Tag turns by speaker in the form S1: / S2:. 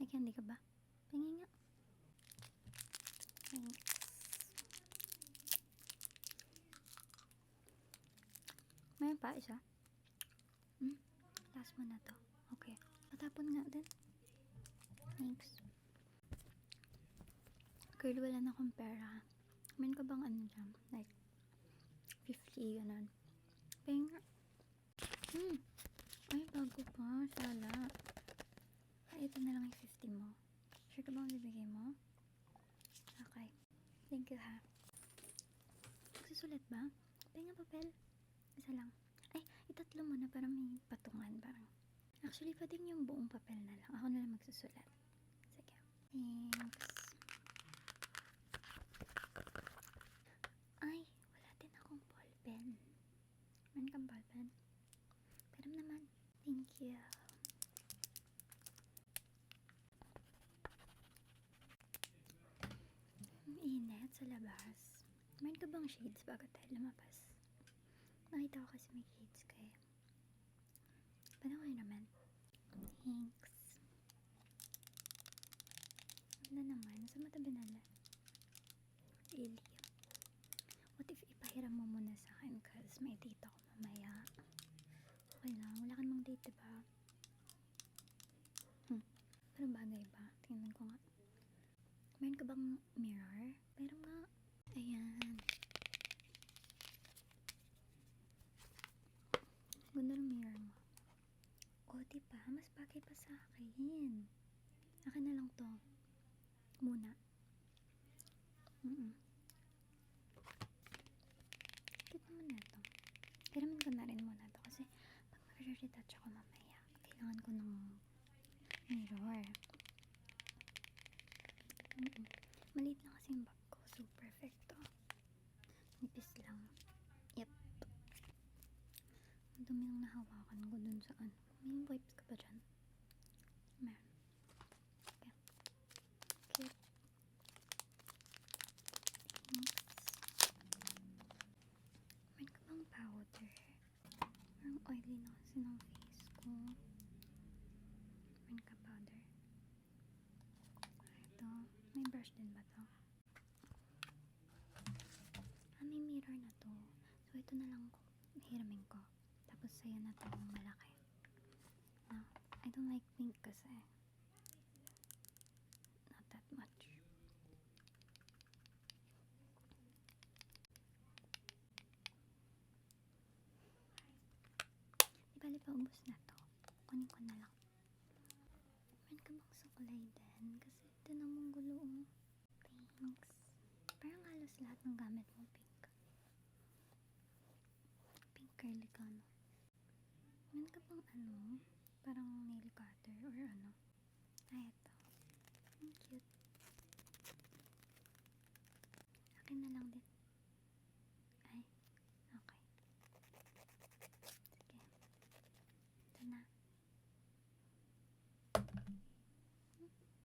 S1: May candy ka ba? Tingin nga. Thanks. Mayroon pa isa? Last mo na to. Okay. Matapon nga din. Thanks. Girl, wala na akong pera. Meron ka bang ano dyan? Like, 50, ganun. Ping. Ay, bago pa. Sala. Ay, ito na lang yung 50 mo. Sure ka bang bibigay mo? Okay. Thank you, ha. Magsusulat ba? Ping nga papel. Isa lang. Ay, itatlo mo na para may patungan. Parang. Actually, pwedeng yung buong papel na lang. Ako na lang magsusulat. Sige. Thanks. Ay, wala din akong ballpen. Meron kang ballpen? Pero naman. Thank you. Ang init sa labas. Meron ka bang shades bago tayo lumabas? Nakita ko kasi may shades ka eh. Panaway naman. Thanks. Wala naman. Sa matabi na lang. Really? What if ipahiram mo muna sa akin cause may date ako mamaya? Okay lang. Wala ka namang date, diba? Pero bagay ba? Tingnan ko nga. Meron ka bang mirror? Meron nga. Ayan. Ganda ng mirror mo. O, diba? Mas bagay pa sa akin. Akin na lang to. Muna. Cute naman na to. Hiramin ko na rin muna to kasi pag mag-retouch ako mamaya, kailangan ko ng mirror. Maliit lang kasi yung bag ko. So, perfecto. Nipis lang. Yep. Ang dumi yung nahawakan ko dun sa ano. May wipes ka ba dyan? Meron. Okay. Cute. Thanks. Meron ka bang powder? Parang oily na kasi ng face ko. Meron ka powder? Ito. May brush din ba to? May mirror na to. So, ito na lang hiramin ko. Tapos, sa'yo na to malaki. No? I don't like pink kasi. Not that much. Di bali pa ubos na to. Kunin ko na lang. Meron ka bang sukulay din? Kasi tinan mong gulo. Thanks. Parang halos lahat ng gamit mo pink. Pink curly ka, no? Meron ka bang ano? Parang